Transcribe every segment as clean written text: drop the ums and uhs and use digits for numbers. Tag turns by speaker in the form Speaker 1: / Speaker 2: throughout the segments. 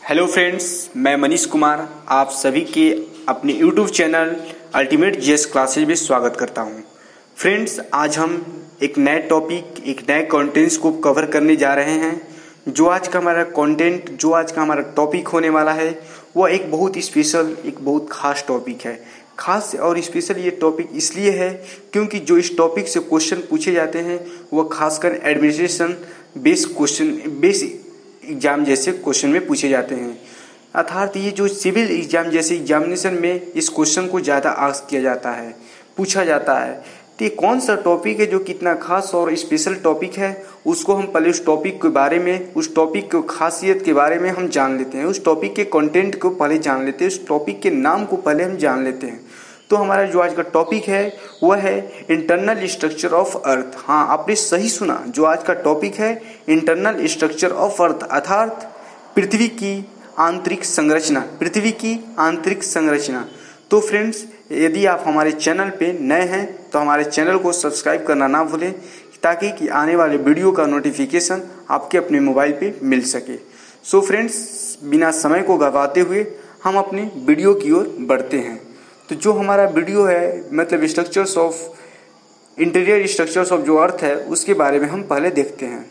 Speaker 1: Hello friends, मैं मनीष कुमार आप सभी के अपने YouTube channel ultimate GS classes में स्वागत करता हूं। फ्रेंड्स, आज हम एक नए टॉपिक, एक नए कंटेंट्स को कवर करने जा रहे हैं। जो आज का हमारा टॉपिक होने वाला है वह एक बहुत स्पेशल, एक बहुत खास टॉपिक है। खास और स्पेशल ये टॉपिक इसलिए है क्योंकि जो इस टॉपिक से क्वेश्चन पूछे जाते हैं वह खासकर एडमिनिस्ट्रेशन बेस एग्जाम जैसे क्वेश्चन में पूछे जाते हैं। अर्थात ये जो सिविल एग्जाम जैसे एग्जामिनेशन में इस क्वेश्चन को ज़्यादा आस्क किया जाता है, पूछा जाता है। तो ये कौन सा टॉपिक है जो कितना खास और स्पेशल टॉपिक है, उसको हम पहले उस टॉपिक के बारे में, उस टॉपिक की खासियत के बारे में हम जान लेते हैं। उस टॉपिक के कंटेंट को पहले जान लेते हैं, उस टॉपिक के नाम को पहले हम जान लेते हैं। तो हमारा जो आज का टॉपिक है वह है इंटरनल स्ट्रक्चर ऑफ अर्थ। हाँ, आपने सही सुना, जो आज का टॉपिक है इंटरनल स्ट्रक्चर ऑफ अर्थ, अर्थात पृथ्वी की आंतरिक संरचना, पृथ्वी की आंतरिक संरचना। तो फ्रेंड्स, यदि आप हमारे चैनल पे नए हैं तो हमारे चैनल को सब्सक्राइब करना ना भूलें ताकि कि आने वाले वीडियो का नोटिफिकेशन आपके अपने मोबाइल पे मिल सके। सो फ्रेंड्स, बिना समय को गंवाते हुए हम अपने वीडियो की ओर बढ़ते हैं। तो जो हमारा वीडियो है, मतलब इंटीरियर स्ट्रक्चर्स ऑफ जो अर्थ है, उसके बारे में हम पहले देखते हैं।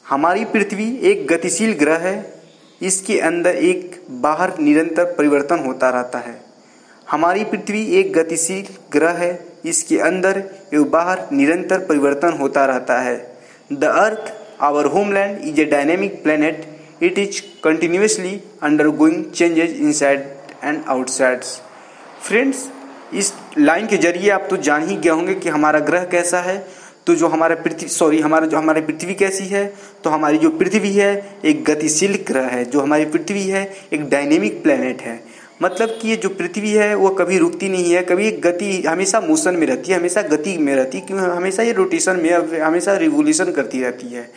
Speaker 1: हमारी पृथ्वी एक गतिशील ग्रह है। इसके अंदर एक बाहर निरंतर परिवर्तन होता रहता है। हमारी पृथ्वी एक गतिशील ग्रह है। इसके अंदर एक बाहर निरंतर परिवर्तन होता रहता है। The earth, our homeland, is a dynamic planet. It is continuously undergoing changes inside and outside. Friends, इस लाइन के जरिए आप तो जान ही गए होंगे कि हमारा ग्रह कैसा है। तो जो हमारी पृथ्वी कैसी है, तो हमारी जो पृथ्वी है एक गतिशील ग्रह है। जो हमारी पृथ्वी है एक डायनेमिक प्लेनेट है। मतलब कि ये जो पृथ्वी है वो कभी रुकती नहीं है, कभी गति, हमेशा मोशन में रहती है, हमेशा गति में रहती है, क्यों हमेशा ये रोटेशन में, हमेशा रिवोल्यूशन करती रहती है।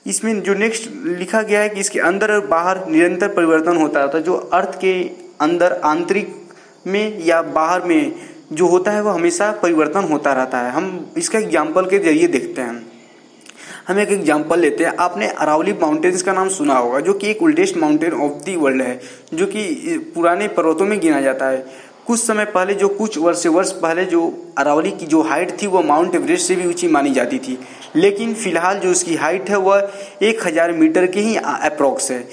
Speaker 1: इसमें जो नेक्स्ट लिखा गया है कि इसके अंदर और बाहर निरंतर परिवर्तन होता रहता है। जो अर्थ के अंदर आंतरिक में या बाहर में जो होता है वो हमेशा परिवर्तन होता रहता है। हम इसका एग्जाम्पल के जरिए देखते हैं। हम एक एग्जाम्पल लेते हैं। आपने अरावली माउंटेन्स का नाम सुना होगा, जो कि एक oldest mountain of the world है, जो कि पुराने पर्वतों में गिना जाता है। कुछ समय पहले, जो कुछ वर्ष पहले, जो अरावली की जो हाइट थी वो माउंट एवरेस्ट से भी ऊंची मानी जाती थी। लेकिन फिलहाल जो उसकी हाइट है वह 1000 मीटर के ही अप्रॉक्स है।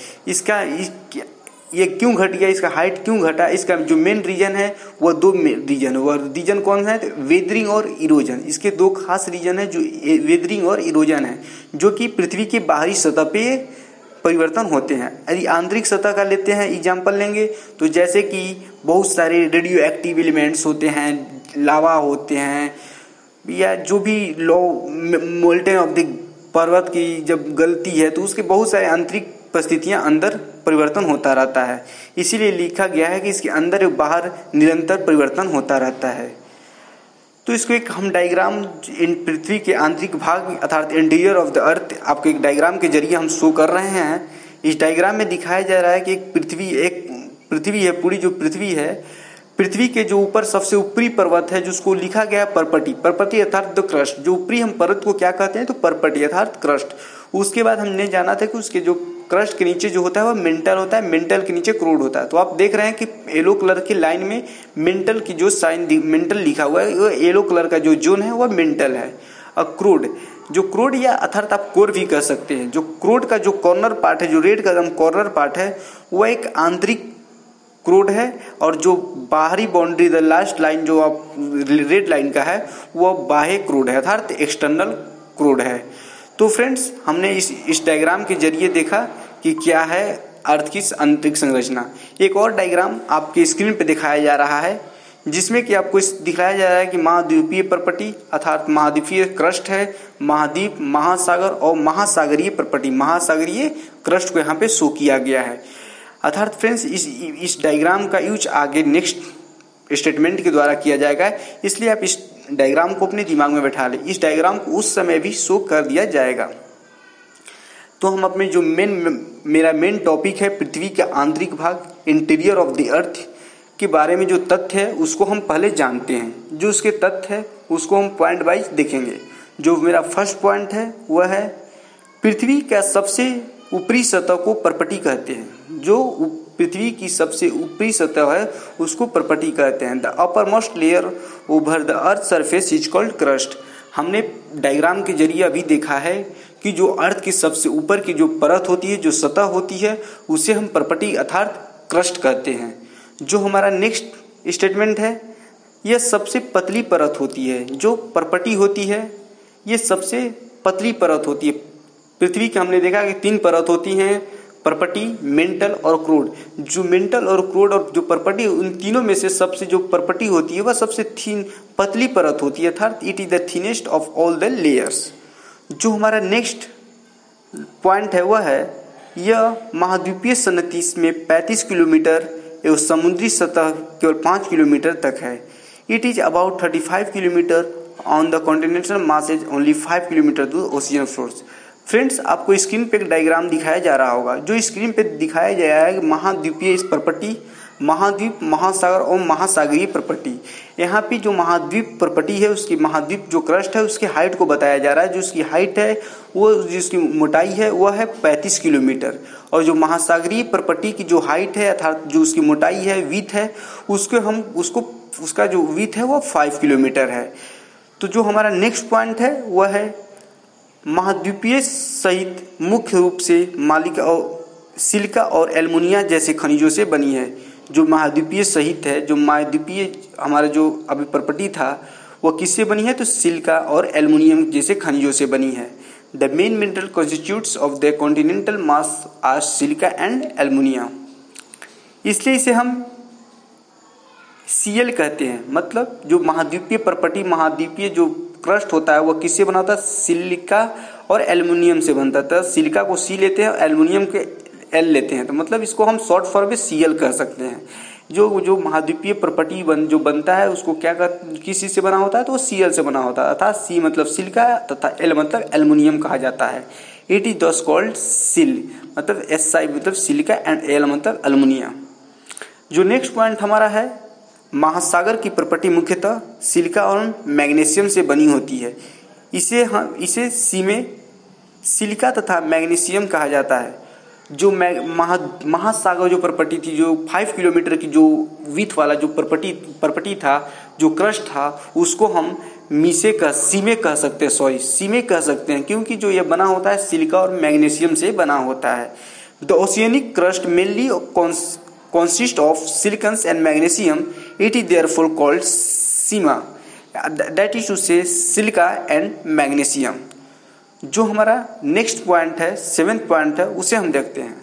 Speaker 1: ये क्यों घट गया, इसका हाइट क्यों घटा? इसका जो मेन रीजन है वह दो रीजन है। वह रीजन कौन है? वेदरिंग और इरोजन। इसके दो खास रीजन है, जो वेदरिंग और इरोजन है, जो कि पृथ्वी की बाहरी सतह पे परिवर्तन होते हैं। यदि आंतरिक सतह का लेते हैं एग्जाम्पल लेंगे, तो जैसे कि बहुत सारे रेडियो एक्टिव एलिमेंट्स होते हैं, लावा होते हैं, या जो भी मोल्टेन ऑफ द पर्वत की जब गलती है तो उसके बहुत सारे आंतरिक परिस्थितियां अंदर परिवर्तन होता रहता है। इसीलिए लिखा गया है कि इसके अंदर और बाहर निरंतर परिवर्तन होता रहता है। तो इसको एक हम डायग्राम, पृथ्वी के आंतरिक भाग अर्थात इंटीरियर ऑफ द अर्थ, आपको एक डायग्राम के जरिए हम शो कर रहे हैं। इस डायग्राम में दिखाया जा रहा है कि एक पृथ्वी है, पूरी जो पृथ्वी है, पृथ्वी के जो ऊपर सबसे ऊपरी पर्वत है, जिसको लिखा गया परपटी अर्थात द क्रस्ट। जो ऊपरी हम पर्वत को क्या कहते हैं? तो परपटी अर्थात क्रस्ट। उसके बाद हमने जाना था कि उसके जो क्रस्ट के नीचे जो होता है वह मेंटल होता है, मेंटल के नीचे क्रूड होता है। तो आप देख रहे हैं कि येलो कलर की लाइन में मेंटल की जो साइन मेंटल लिखा हुआ है, वो येलो कलर का जो जोन है वह मेंटल है। और क्रूड, जो क्रूड या अर्थात आप कोर भी कह सकते हैं, जो क्रूड का जो कॉर्नर पार्ट है, जो रेड का एकदम कॉर्नर पार्ट है, वह एक आंतरिक क्रूड है। और जो बाहरी बाउंड्री, द लास्ट लाइन जो आप रेड लाइन का है, वह बाह्य क्रूड है अर्थात एक्सटर्नल क्रूड है। तो फ्रेंड्स, हमने इस डायग्राम के जरिए देखा कि क्या है अर्थ की आंतरिक संरचना। एक और डायग्राम आपके स्क्रीन पे दिखाया जा रहा है, जिसमें कि आपको दिखाया जा रहा है कि महाद्वीपीय परपटी अर्थात महाद्वीपीय क्रस्ट है, महाद्वीप, महासागर और महासागरीय परपटी, महासागरीय क्रस्ट को यहाँ पे शो किया गया है। अर्थात फ्रेंड्स, इस डायग्राम का यूज आगे नेक्स्ट स्टेटमेंट के द्वारा किया जाएगा, इसलिए आप इस डायग्राम को अपने दिमाग में बैठा लें। इस डायग्राम को उस समय भी शो कर दिया जाएगा। तो हम अपने जो मेरा मेन टॉपिक है पृथ्वी का आंतरिक भाग, इंटीरियर ऑफ द अर्थ के बारे में जो तथ्य है उसको हम पहले जानते हैं। जो उसके तथ्य है उसको हम पॉइंट वाइज देखेंगे। जो मेरा फर्स्ट पॉइंट है वह है पृथ्वी का सबसे ऊपरी सतह को परपटी कहते हैं। जो पृथ्वी की सबसे ऊपरी सतह है उसको परपटी कहते हैं। The upper most layer over the earth surface is called crust. हमने डायग्राम के जरिए अभी देखा है कि जो अर्थ की सबसे ऊपर की जो परत होती है, जो सतह होती है, उसे हम परपटी अर्थात क्रस्ट कहते हैं। जो हमारा नेक्स्ट स्टेटमेंट है, यह सबसे पतली परत होती है। जो परपटी होती है ये सबसे पतली परत होती है। पृथ्वी की हमने देखा कि 3 परत होती हैं, परपटी, मेंटल और क्रूड। जो मेंटल और क्रूड और जो परपटी, उन तीनों में से सबसे जो परपटी होती है वह सबसे थीन पतली परत होती है, अर्थात it is the thinnest of all the layers. जो हमारा नेक्स्ट पॉइंट है वह है यह महाद्वीपीय सन्नति में 35 किलोमीटर एवं समुद्री सतह केवल 5 किलोमीटर तक है। It is about 35 kilometre on the continental mass is only 5 kilometre to ocean floors. Friends, आपको स्क्रीन पे एक डायग्राम दिखाया जा रहा होगा। जो स्क्रीन पे दिखाया गया है महाद्वीपीय प्रपट्टी, महाद्वीप, महासागर और महासागरीय प्रपट्टी। यहाँ पे जो महाद्वीप प्रपट्टी है उसकी महाद्वीप जो क्रस्ट है उसकी हाइट को बताया जा रहा है। जो उसकी हाइट है वो, जिसकी मोटाई है वह है 35 किलोमीटर। और जो महासागरीय प्रपट्टी की जो हाइट है अर्थात जो उसकी मोटाई है, विथ है, उसका जो विथ है वो 5 किलोमीटर है। तो जो हमारा नेक्स्ट पॉइंट है वह है महाद्वीपीय सहित मुख्य रूप से मालिका और सिलिका और एल्युमिनियम जैसे खनिजों से बनी है। जो महाद्वीपीय सहित है, जो महाद्वीपीय हमारा जो अभी प्रॉपर्टी था वह किससे बनी है, तो सिलिका और एल्युमिनियम जैसे खनिजों से बनी है। The main mineral constitutes of the continental mass are silica and aluminium. इसलिए इसे हम Cl कहते हैं। मतलब जो महाद्वीपीय प्रॉपर्टी, महाद्वीपीय जो क्रस्ट होता है वह किससे बना होता है, सिलिका और एल्युमिनियम से बनता था। सिलिका को C लेते हैं और एल्युमिनियम के L लेते हैं, तो मतलब इसको हम शॉर्ट फॉर्म में Cl कह सकते हैं। जो महाद्वीपीय प्रॉपर्टी जो बनता है उसको किस चीज से बना होता है, तो वो Cl से बना होता है। अर्थात C मतलब सिलिका तथा L मतलब एल्युमिनियम कहा जाता है। इट इज दस कॉल्ड सिल, मतलब Si मतलब सिलिका एंड L मतलब एल्युमिनियम। जो नेक्स्ट पॉइंट हमारा है, महासागर की प्रॉपर्टी मुख्यतः सिलिका और मैग्नीशियम से बनी होती है। इसे सी में सिलिका तथा मैग्नीशियम कहा जाता है। जो महासागर जो प्रॉपर्टी थी, जो 5 किलोमीटर की जो विथ वाला जो प्रॉपर्टी था, जो क्रस्ट था, उसको हम सीमे कह सकते हैं, क्योंकि जो ये बना होता है सिलिका और मैग्नीशियम से बना होता है। The oceanic crust mainly consist of silicons and magnesium. It is therefore called Seema, that is to say silica and magnesium। जो हमारा नेक्स्ट पॉइंट है, 7th पॉइंट है, उसे हम देखते हैं।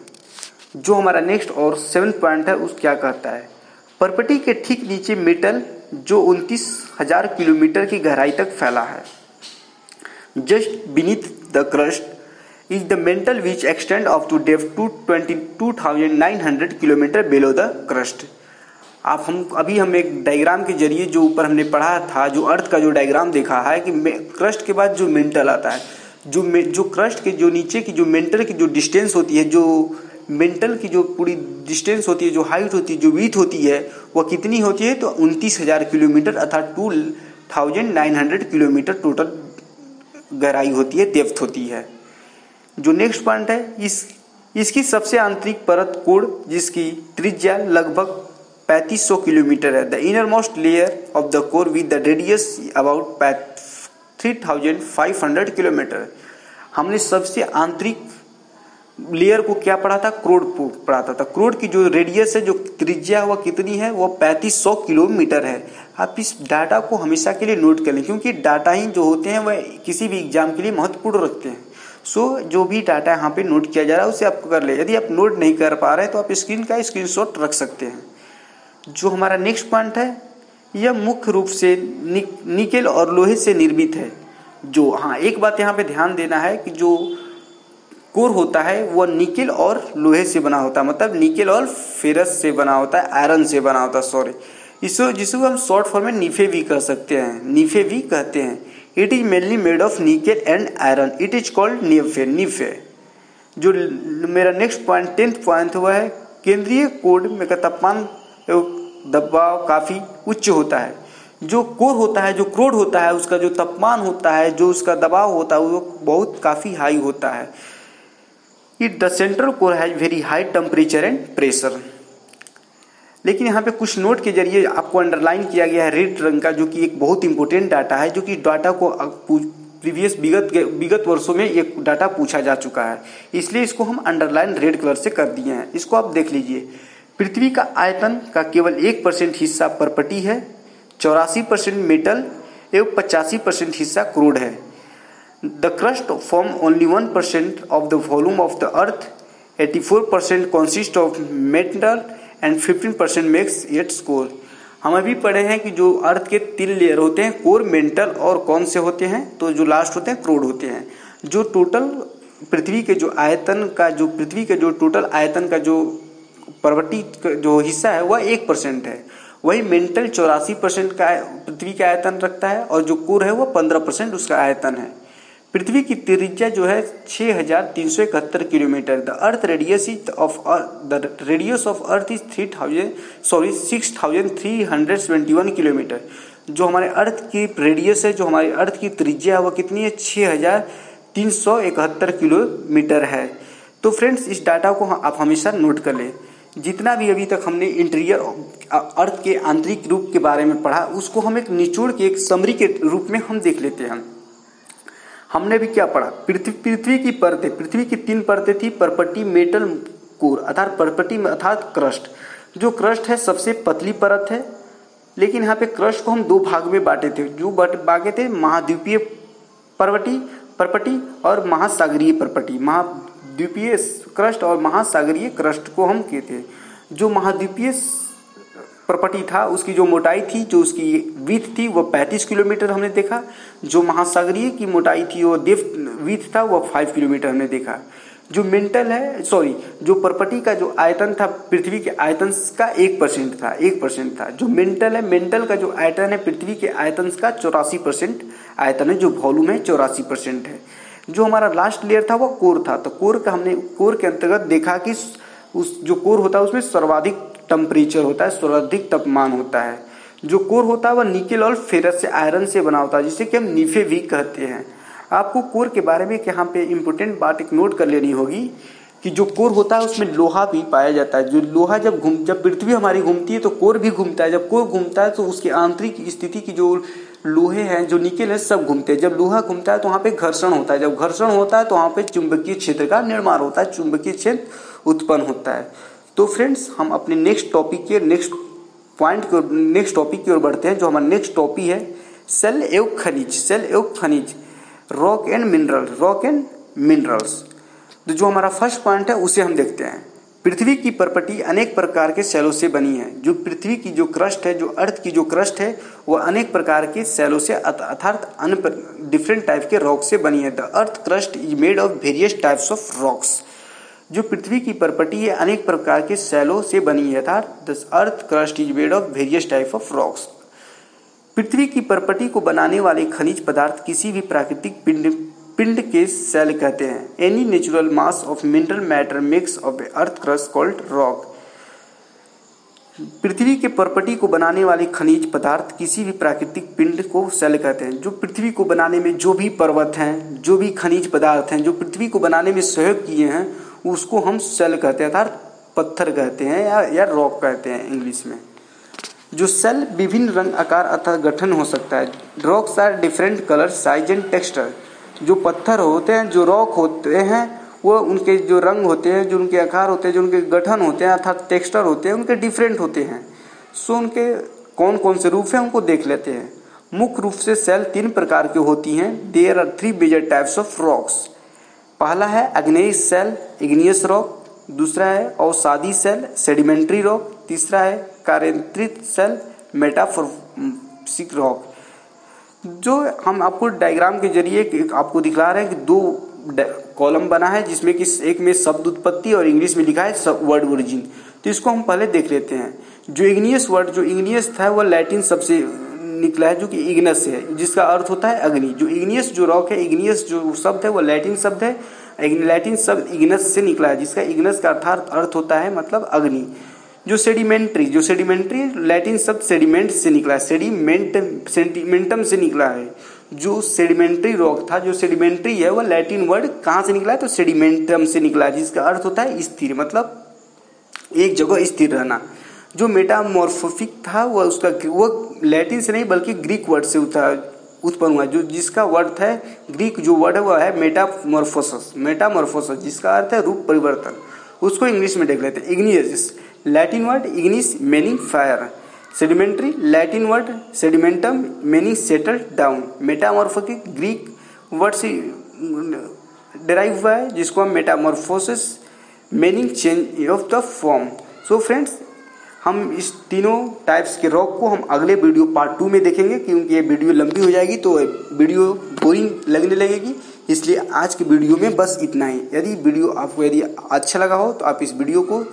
Speaker 1: जो हमारा नेक्स्ट और 7th पॉइंट है उस क्या कहता है, प्रॉपर्टी के ठीक नीचे मेटल जो 29,000 किलोमीटर की गहराई तक फैला है। Just beneath the crust is the mantle which extend up to depth to 22,900 kilometre below the crust। अभी हम एक डायग्राम के जरिए जो ऊपर हमने पढ़ा था, जो अर्थ का जो डायग्राम देखा है कि क्रस्ट के बाद जो मेंटल आता है, जो क्रस्ट के जो नीचे की जो मेंटल की जो डिस्टेंस होती है, जो मेंटल की जो पूरी डिस्टेंस होती है, जो हाइट होती है, जो विड्थ होती है, वह कितनी होती है, तो 29,000 किलोमीटर अर्थात 2,900 किलोमीटर टोटल गहराई होती है, डेप्थ होती है। जो नेक्स्ट पॉइंट है, इसकी सबसे आंतरिक परत कोर जिसकी त्रिज्या लगभग 3500 किलोमीटर है। The inner most layer of the core with the radius about 3,500 kilometre. हमने सबसे आंतरिक लेयर को क्या पढ़ा था, क्रोड पढ़ाता था। क्रोड की जो रेडियस है, जो त्रिज्या वह कितनी है, वह 3500 किलोमीटर है। आप इस डाटा को हमेशा के लिए नोट कर लें, क्योंकि डाटा ही जो होते हैं वह किसी भी एग्जाम के लिए महत्वपूर्ण रखते हैं। जो भी डाटा यहाँ पे नोट किया जा रहा है उसे आप कर ले। यदि आप नोट नहीं कर पा रहे हैं तो आप स्क्रीन का स्क्रीनशॉट रख सकते हैं। जो हमारा नेक्स्ट पॉइंट है, यह मुख्य रूप से निकेल और लोहे से निर्मित है। एक बात यहाँ पे ध्यान देना है कि जो कोर होता है वह निकेल और लोहे से बना होता है, मतलब निकेल और फेरस से बना होता है, आयरन से बना होता है, जिसको हम शॉर्ट फॉर्म में निफे भी कह सकते हैं, निफे भी कहते हैं। It is mainly made of nickel and iron. It is called निफे। जो मेरा नेक्स्ट पॉइंट 10th पॉइंट हुआ है, केंद्रीय कोर में का तापमान एवं दबाव काफी उच्च होता है। जो कोर होता है, जो क्रोड होता है, उसका जो तापमान होता है, जो उसका दबाव होता है, वो बहुत काफी हाई होता है। It the central core has very high temperature and pressure. लेकिन यहाँ पे कुछ नोट के जरिए आपको अंडरलाइन किया गया है रेड रंग का, जो कि एक बहुत इंपॉर्टेंट डाटा है, जो कि डाटा को प्रीवियस विगत वर्षों में ये डाटा पूछा जा चुका है, इसलिए इसको हम अंडरलाइन रेड कलर से कर दिए हैं। इसको आप देख लीजिए। पृथ्वी का आयतन का केवल 1% हिस्सा पर्पटी है, 84% मेटल एवं 85% हिस्सा क्रूड है। The crust form only 1% of the volume of the earth, 84% consist of metal and 15% makes its core. हम अभी पढ़े हैं कि जो अर्थ के 3 लेयर होते हैं, कोर, मेंटल और कौन से होते हैं, तो जो लास्ट होते हैं क्रूड होते हैं। जो टोटल पृथ्वी के जो आयतन का, जो पृथ्वी के जो टोटल आयतन का जो पर्वती जो हिस्सा है वह 1% है। वही मेंटल 84% का पृथ्वी का आयतन रखता है और जो कोर है वह 15% उसका आयतन है। पृथ्वी की त्रिज्या जो है 6371 kilometre. The earth radius of earth is 6371 kilometre. जो हमारे अर्थ की रेडियस है, जो हमारे अर्थ की त्रिज्या है, वह कितनी है? 6371 किलोमीटर है। तो फ्रेंड्स, इस डाटा को आप हमेशा नोट कर लें। जितना भी अभी तक हमने इंटीरियर अर्थ के आंतरिक रूप के बारे में पढ़ा, उसको हम एक निचोड़ के, एक समरी के रूप में हम देख लेते हैं। हमने भी क्या पढ़ा? पृथ्वी की परतें, पृथ्वी की 3 परतें थी, पर्पटी, मेटल, कोर। अर्थात पर्पटी में अर्थात क्रस्ट। जो क्रस्ट है सबसे पतली परत है, लेकिन यहाँ पे क्रस्ट को हम 2 भाग में बांटे थे। जो बांटे थे महाद्वीपीय पर्पटी और महासागरीय पर्पटी। महाद्वीपीय क्रस्ट और महासागरीय क्रस्ट को हम कहते हैं। जो महाद्वीपीय पर्पटी था, उसकी जो मोटाई थी, जो उसकी विड्थ थी, वो 35 किलोमीटर हमने देखा। जो महासागरीय की मोटाई थी, वो विड्थ था, वो 5 किलोमीटर हमने देखा। जो मेंटल है, जो पर्पटी का जो आयतन था, पृथ्वी के आयतन का 1% था। जो मेंटल है, मेंटल का जो आयतन है, पृथ्वी के आयतन का 84% आयतन है, जो वॉल्यूम है 84% है। जो हमारा लास्ट लेयर था वो कोर था। तो कोर के अंतर्गत देखा कि उस जो कोर होता है उसमें सर्वाधिक टेम्परेचर होता है, सर्वाधिक तापमान होता है। जो कोर होता है वह निकेल और फेरस से, आयरन से बना होता है, जिसे कि हम नीफे भी कहते हैं। आपको कोर के बारे में यहाँ पे इंपॉर्टेंट बात एक नोट कर लेनी होगी कि जो कोर होता है उसमें लोहा भी पाया जाता है। जो लोहा जब पृथ्वी हमारी घूमती है तो कोर भी घूमता है। जब कोर घूमता है तो उसकी आंतरिक स्थिति की जो लोहे हैं, जो निकेल है, सब घूमते हैं। जब लोहा घूमता है तो वहाँ पे घर्षण होता है। जब घर्षण होता है तो वहाँ पे चुंबकीय क्षेत्र का निर्माण होता है, चुंबकीय क्षेत्र उत्पन्न होता है। तो फ्रेंड्स, हम अपने नेक्स्ट टॉपिक की ओर बढ़ते हैं। जो हमारा नेक्स्ट टॉपिक है सेल एवं खनिज, रॉक एंड मिनरल्स। तो जो हमारा फर्स्ट पॉइंट है उसे हम देखते हैं। पृथ्वी की पर्पटी अनेक प्रकार के सेलों से बनी है। जो पृथ्वी की जो क्रस्ट है, जो अर्थ की जो क्रस्ट है, वो अनेक प्रकार के सेलों से अर्थात डिफरेंट टाइप के रॉक से बनी है। The earth crust is made of various types of rocks. जो पृथ्वी की पर्पटी है अनेक प्रकार के सेलों से बनी है, अर्थात the earth crust is made of various type of rocks. पृथ्वी की पर्पटी को बनाने वाले खनिज पदार्थ किसी भी प्राकृतिक पिंड के सेल कहते हैं। Any natural mass of mineral matter makes of earth crust called rock. पृथ्वी के पर्पटी को बनाने वाले खनिज पदार्थ किसी भी प्राकृतिक पिंड को सेल कहते हैं। जो पृथ्वी को बनाने में जो भी पर्वत हैं, जो भी खनिज पदार्थ हैं, जो पृथ्वी को बनाने में सहयोग किए हैं, उसको हम सेल कहते हैं, अर्थात पत्थर कहते हैं या रॉक कहते हैं इंग्लिश में। जो सेल विभिन्न रंग, आकार अथवा गठन हो सकता है। Rocks are different colour, size and texture. जो पत्थर होते हैं, जो रॉक होते हैं, वो उनके जो रंग होते हैं, जो उनके आकार होते हैं, जो उनके गठन होते हैं अर्थात टेक्सचर होते हैं, उनके डिफरेंट होते हैं। सो उनके कौन कौन से रूप हैं उनको देख लेते हैं। मुख्य रूप से सेल 3 प्रकार की होती हैं। There are 3 major types of rocks. पहला है अग्नेय सेल, इग्नियस रॉक। दूसरा है अवसादी सेल, सेडिमेंट्री रॉक। तीसरा है कारेंत्रित सेल, मेटाफोर्सिक रॉक। जो हम आपको डायग्राम के जरिए आपको दिखला रहे हैं कि 2 कॉलम बना है, जिसमें कि एक में शब्द उत्पत्ति और इंग्लिश में लिखा है वर्ड ओरिजिन। तो इसको हम पहले देख लेते हैं। जो इग्नियस था वह लैटिन सबसे निकला है, जो कि इग्नस है, जिसका अर्थ होता है अग्नि। जो इग्नियस जो रॉक है, इग्नियस जो शब्द है वो लैटिन शब्द है, लैटिन शब्द इग्नस से निकला है, जिसका इग्नस का अर्थ होता है मतलब अग्नि। जो सेडिमेंट्री लैटिन शब्द सेडिमेंट से निकला है, सेडिमेंटम से निकला है। जो सेडिमेंट्री रॉक था, जो सेडिमेंट्री है, वह लैटिन वर्ड कहाँ से निकला है? तो सेडिमेंटम से निकला है, जिसका अर्थ होता है स्थिर, मतलब एक जगह स्थिर रहना। जो मेटामॉर्फोफिक था वो लैटिन से नहीं बल्कि ग्रीक वर्ड से उत्पन्न हुआ, जो जिसका वर्ड है ग्रीक जो वर्ड है वह है मेटामॉर्फोसिस, जिसका अर्थ है रूप परिवर्तन। उसको इंग्लिश में देख लेते हैं। Igneous Latin word ignis meaning fire, sedimentary Latin word sedimentum meaning settle down, metamorphosis Greek word से डेराइव हुआ है, जिसको हम metamorphosis meaning change of the form. So friends, हम इस तीनों टाइप्स के रॉक को हम अगले वीडियो पार्ट 2 में देखेंगे, क्योंकि ये वीडियो लंबी हो जाएगी तो वीडियो बोरिंग लगने लगेगी। इसलिए आज के वीडियो में बस इतना ही। यदि वीडियो आपको अच्छा लगा हो तो आप इस वीडियो को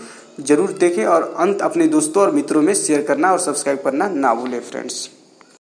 Speaker 1: जरूर देखें और अंत अपने दोस्तों और मित्रों में शेयर करना और सब्सक्राइब करना ना भूलें फ्रेंड्स।